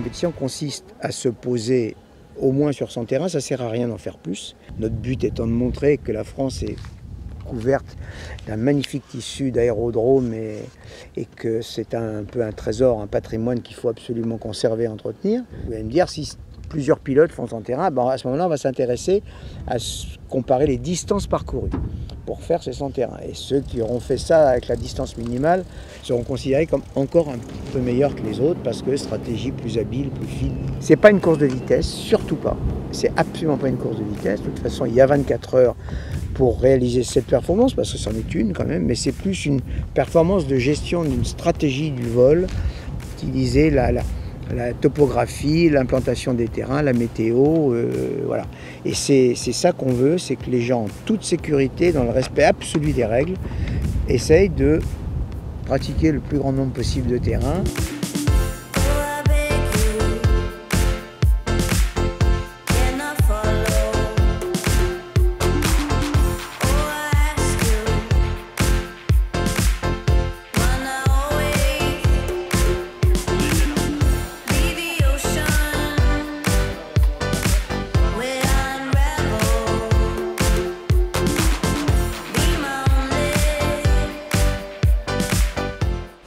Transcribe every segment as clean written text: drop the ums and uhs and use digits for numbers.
compétition consiste à se poser au moins sur son terrain, ça ne sert à rien d'en faire plus. Notre but étant de montrer que la France est couverte d'un magnifique tissu d'aérodromes et que c'est un peu un trésor, un patrimoine qu'il faut absolument conserver et entretenir. Vous allez me dire, si plusieurs pilotes font son terrain, à ce moment-là, on va s'intéresser à comparer les distances parcourues pour faire ces 100 terrains. Et ceux qui auront fait ça avec la distance minimale seront considérés comme encore un peu meilleurs que les autres parce que stratégie plus habile, plus fine. C'est pas une course de vitesse, surtout pas. C'est absolument pas une course de vitesse. De toute façon, il y a 24 heures pour réaliser cette performance, parce que c'en est une quand même, mais c'est plus une performance de gestion d'une stratégie du vol, utiliser la topographie, l'implantation des terrains, la météo, voilà. Et c'est ça qu'on veut, c'est que les gens, en toute sécurité, dans le respect absolu des règles, essayent de pratiquer le plus grand nombre possible de terrains.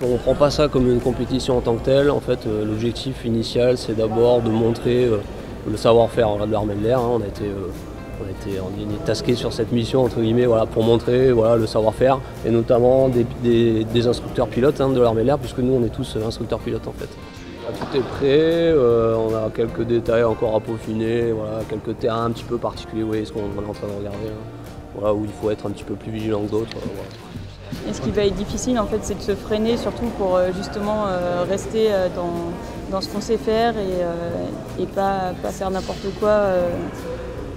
On ne prend pas ça comme une compétition en tant que telle. En fait, l'objectif initial, c'est d'abord de montrer le savoir-faire de l'armée de l'air. On est tasqué sur cette mission entre guillemets, voilà, pour montrer le savoir-faire et notamment des instructeurs pilotes de l'armée de l'air, puisque nous on est tous instructeurs pilotes en fait. Tout est prêt, on a quelques détails encore à peaufiner, voilà, quelques terrains un petit peu particuliers, ce qu'on est en train de regarder, voilà, où il faut être un petit peu plus vigilant que d'autres. Voilà. Et ce qui va être difficile en fait, c'est de se freiner, surtout pour justement rester dans ce qu'on sait faire et pas faire n'importe quoi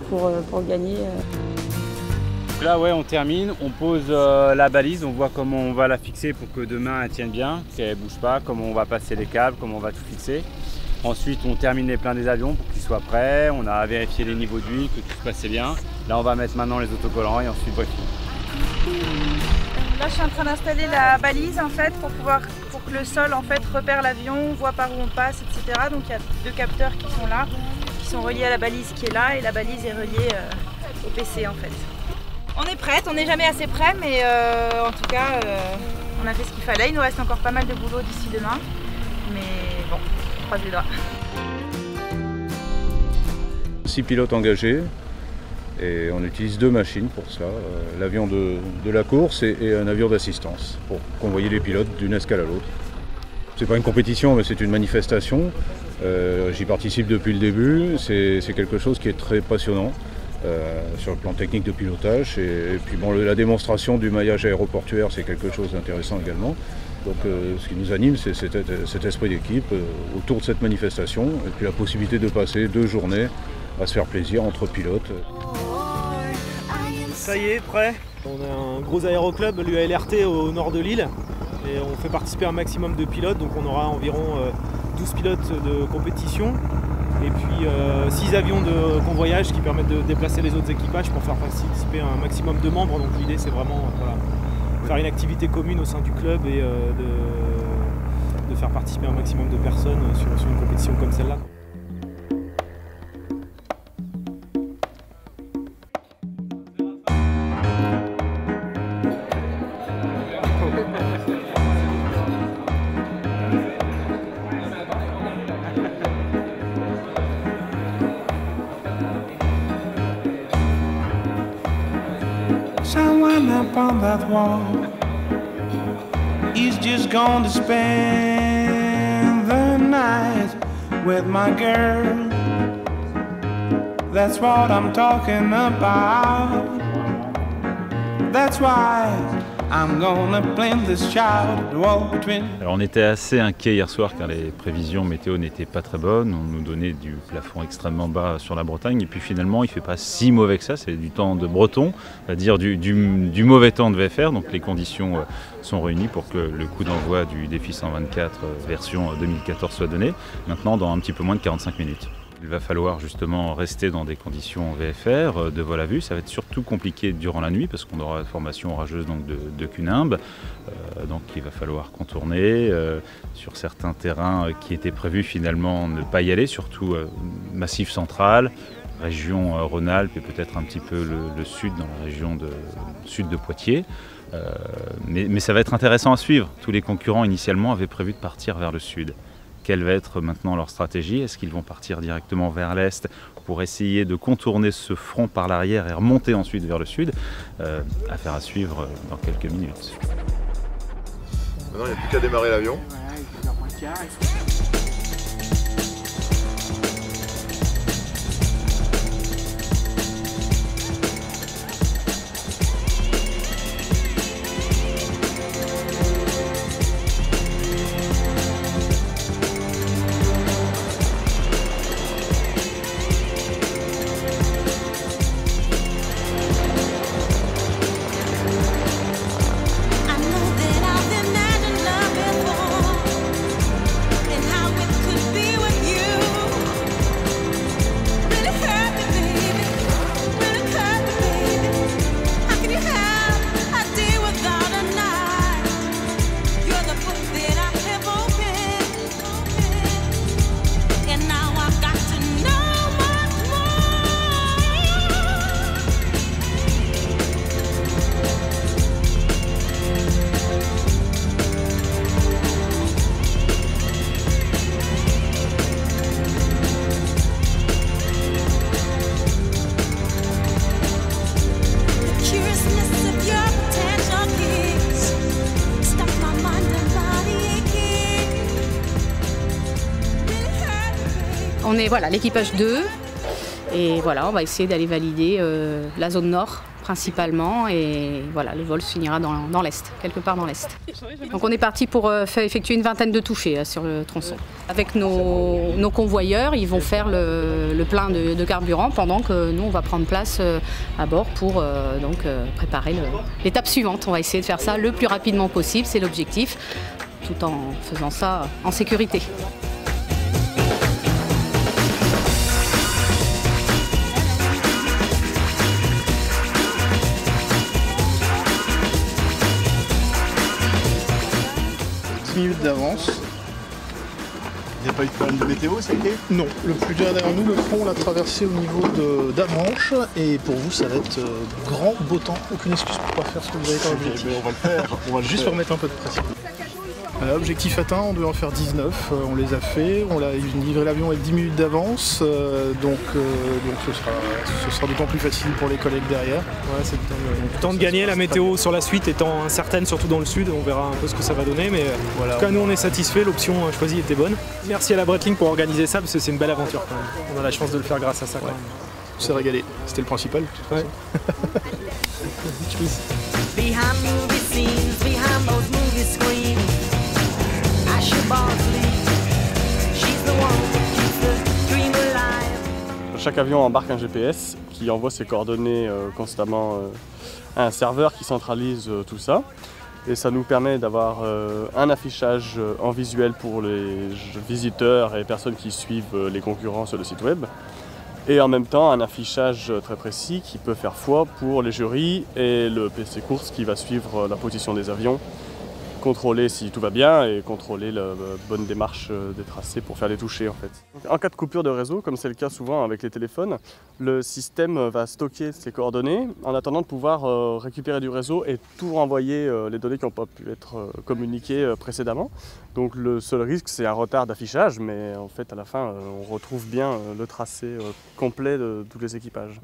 pour gagner. Donc là on termine, on pose la balise, on voit comment on va la fixer pour que demain elle tienne bien, qu'elle ne bouge pas, comment on va passer les câbles, comment on va tout fixer. Ensuite on termine les pleins des avions pour qu'ils soient prêts, on a vérifié les niveaux d'huile, que tout se passait bien. Là on va mettre maintenant les autocollants et ensuite briefing. Là je suis en train d'installer la balise en fait pour que le sol en fait repère l'avion, voit par où on passe, etc. Donc il y a 2 capteurs qui sont là, qui sont reliés à la balise qui est là et la balise est reliée au PC en fait. On est prête, on n'est jamais assez prêt mais en tout cas on a fait ce qu'il fallait. Il nous reste encore pas mal de boulot d'ici demain, mais bon, on croise les doigts. 6 pilotes engagés. Et on utilise 2 machines pour cela, l'avion de la course et un avion d'assistance pour convoyer les pilotes d'une escale à l'autre. C'est pas une compétition mais c'est une manifestation, j'y participe depuis le début, c'est quelque chose qui est très passionnant sur le plan technique de pilotage et puis bon, la démonstration du maillage aéroportuaire c'est quelque chose d'intéressant également. Donc ce qui nous anime c'est cet esprit d'équipe autour de cette manifestation et puis la possibilité de passer 2 journées à se faire plaisir entre pilotes. Ça y est, prêt. On a un gros aéroclub, l'UALRT au nord de l'île et on fait participer un maximum de pilotes, donc on aura environ 12 pilotes de compétition et puis 6 avions de convoyage qui permettent de déplacer les autres équipages pour faire participer un maximum de membres. Donc l'idée c'est vraiment faire une activité commune au sein du club et de faire participer un maximum de personnes sur une compétition comme celle-là. Someone up on that wall is just going to spend the night with my girl. That's what I'm talking about. That's why I'm gonna blend this child wall between. Alors on était assez inquiets hier soir car les prévisions météo n'étaient pas très bonnes. On nous donnait du plafond extrêmement bas sur la Bretagne et puis finalement il ne fait pas si mauvais que ça. C'est du temps de breton, c'est-à-dire du mauvais temps de VFR. Donc les conditions sont réunies pour que le coup d'envoi du défi 124 version 2014 soit donné. Maintenant dans un petit peu moins de 45 minutes. Il va falloir justement rester dans des conditions VFR, de vol à vue. Ça va être surtout compliqué durant la nuit parce qu'on aura une formation orageuse donc de Cunimbe. Donc il va falloir contourner sur certains terrains qui étaient prévus finalement ne pas y aller, surtout Massif central, région Rhône-Alpes et peut-être un petit peu le sud dans la région sud de Poitiers. Mais ça va être intéressant à suivre. Tous les concurrents initialement avaient prévu de partir vers le sud. Quelle va être maintenant leur stratégie? Est-ce qu'ils vont partir directement vers l'est pour essayer de contourner ce front par l'arrière et remonter ensuite vers le sud? Affaire à suivre dans quelques minutes. Maintenant, il n'y a plus qu'à démarrer l'avion. On est l'équipage 2 et voilà, on va essayer d'aller valider la zone nord principalement et voilà, le vol se finira dans l'est, quelque part dans l'est. Donc on est parti pour effectuer une vingtaine de touchés sur le tronçon. Avec nos convoyeurs, ils vont faire le plein de carburant pendant que nous on va prendre place à bord pour préparer l'étape suivante. On va essayer de faire ça le plus rapidement possible, c'est l'objectif, tout en faisant ça en sécurité. Minutes d'avance. Il n'y a pas eu de problème de météo, ça a été? Non, le plus dur derrière nous, le front l'a traversé au niveau d'Avranches et pour vous ça va être grand beau temps, aucune excuse pour pas faire ce que vous avez comme objectif. On va le faire, Juste pour mettre un peu de pression. Objectif atteint, on devait en faire 19, on les a fait, on a livré l'avion avec 10 minutes d'avance, donc ce sera d'autant plus facile pour les collègues derrière. Ouais, c'est le temps de gagner, la météo sur la suite étant incertaine, surtout dans le sud, on verra un peu ce que ça va donner, mais voilà, en tout cas nous on est satisfait, l'option choisie était bonne. Merci à la Breitling pour organiser ça, parce que c'est une belle aventure quand même. On a la chance de le faire grâce à ça quand même. On s'est régalé, c'était le principal. Ouais. Chaque avion embarque un GPS qui envoie ses coordonnées constamment à un serveur qui centralise tout ça. Et ça nous permet d'avoir un affichage en visuel pour les visiteurs et personnes qui suivent les concurrents sur le site web. Et en même temps un affichage très précis qui peut faire foi pour les jurys et le PC course qui va suivre la position des avions, contrôler si tout va bien et contrôler la bonne démarche des tracés pour faire les touchés en fait. Donc, en cas de coupure de réseau, comme c'est le cas souvent avec les téléphones, le système va stocker ses coordonnées en attendant de pouvoir récupérer du réseau et tout renvoyer les données qui n'ont pas pu être communiquées précédemment. Donc le seul risque c'est un retard d'affichage, mais en fait à la fin on retrouve bien le tracé complet de tous les équipages.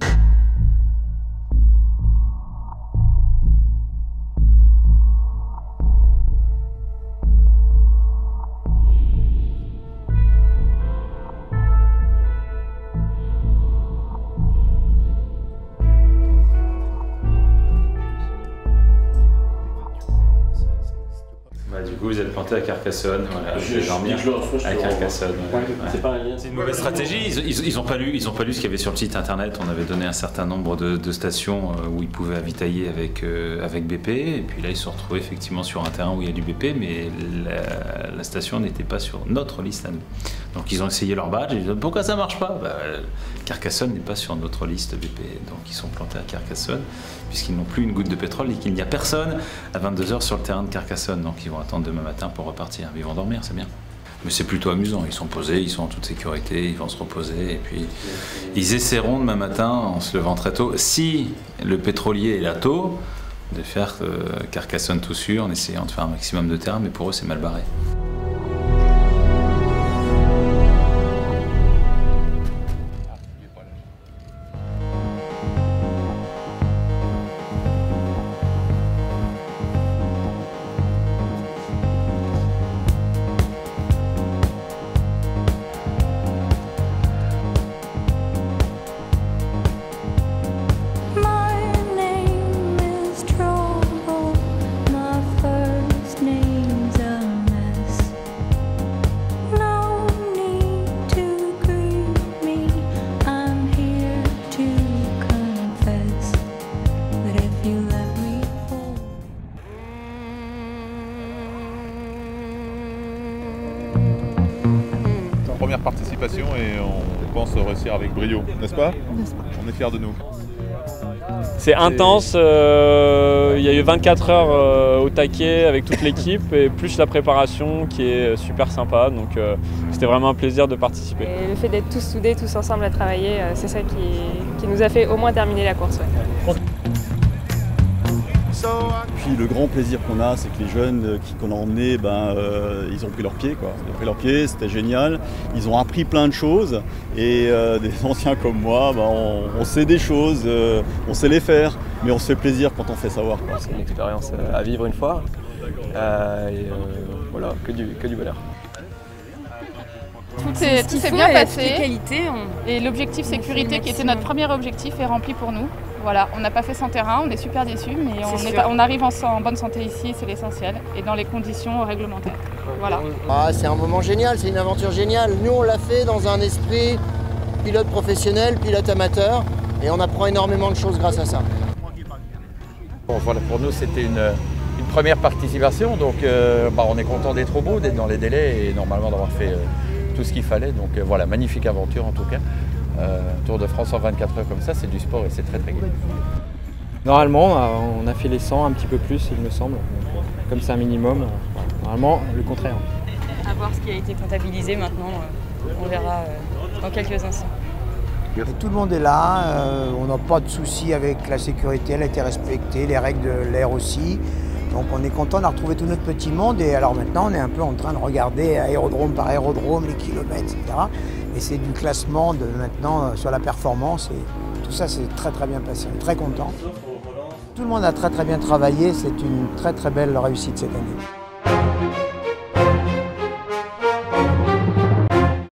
coup, vous êtes planté à Carcassonne, voilà, je vais dormir à Carcassonne. C'est une mauvaise stratégie. Ils n'ont pas lu ce qu'il y avait sur le site internet. On avait donné un certain nombre de stations où ils pouvaient avitailler avec BP. Et puis là, ils se sont retrouvés effectivement sur un terrain où il y a du BP, mais la station n'était pas sur notre liste à nous. Donc ils ont essayé leur badge et ils ont dit pourquoi ça marche pas? Carcassonne n'est pas sur notre liste BP, donc ils sont plantés à Carcassonne puisqu'ils n'ont plus une goutte de pétrole et qu'il n'y a personne à 22 h sur le terrain de Carcassonne. Donc ils vont attendre demain matin pour repartir. Ils vont dormir, c'est bien. Mais c'est plutôt amusant, ils sont posés, ils sont en toute sécurité, ils vont se reposer et puis ils essaieront demain matin en se levant très tôt, si le pétrolier est là tôt, de faire Carcassonne tout sûr en essayant de faire un maximum de terrain, mais pour eux c'est mal barré. Première participation et on pense réussir avec brio, n'est-ce pas? On est fiers de nous. C'est intense, il y a eu 24 heures au taquet avec toute l'équipe et plus la préparation qui est super sympa, donc c'était vraiment un plaisir de participer. Et le fait d'être tous soudés, tous ensemble à travailler, c'est ça qui nous a fait au moins terminer la course. Ouais. Puis le grand plaisir qu'on a, c'est que les jeunes qu'on a emmenés, ils ont pris leur pied, quoi. Ils ont pris leur pied, c'était génial. Ils ont appris plein de choses et des anciens comme moi, on sait des choses, on sait les faire, mais on se fait plaisir quand on fait savoir. C'est une expérience à vivre une fois voilà, que du bonheur. Tout s'est bien passé et l'objectif sécurité qui était notre premier objectif est rempli pour nous. Voilà, on n'a pas fait sans terrain, on est super déçus, mais on arrive en bonne santé ici, c'est l'essentiel, et dans les conditions réglementaires. Voilà. C'est un moment génial, c'est une aventure géniale. Nous, on l'a fait dans un esprit pilote professionnel, pilote amateur, et on apprend énormément de choses grâce à ça. Bon, voilà, pour nous, c'était une première participation, donc on est content d'être au bout, d'être dans les délais et normalement d'avoir fait tout ce qu'il fallait. Donc voilà, magnifique aventure en tout cas. Tour de France en 24 heures comme ça, c'est du sport et c'est très très gai. Normalement, on a fait les 100, un petit peu plus il me semble. Comme c'est un minimum, normalement le contraire. À voir ce qui a été comptabilisé maintenant, on verra dans quelques instants. Tout le monde est là, on n'a pas de soucis avec la sécurité, elle a été respectée, les règles de l'air aussi. Donc on est content de retrouver tout notre petit monde et alors maintenant on est un peu en train de regarder aérodrome par aérodrome, les kilomètres, etc. Et c'est du classement de maintenant sur la performance et tout ça c'est très très bien passé, on est très content. Tout le monde a très très bien travaillé, c'est une très très belle réussite cette année.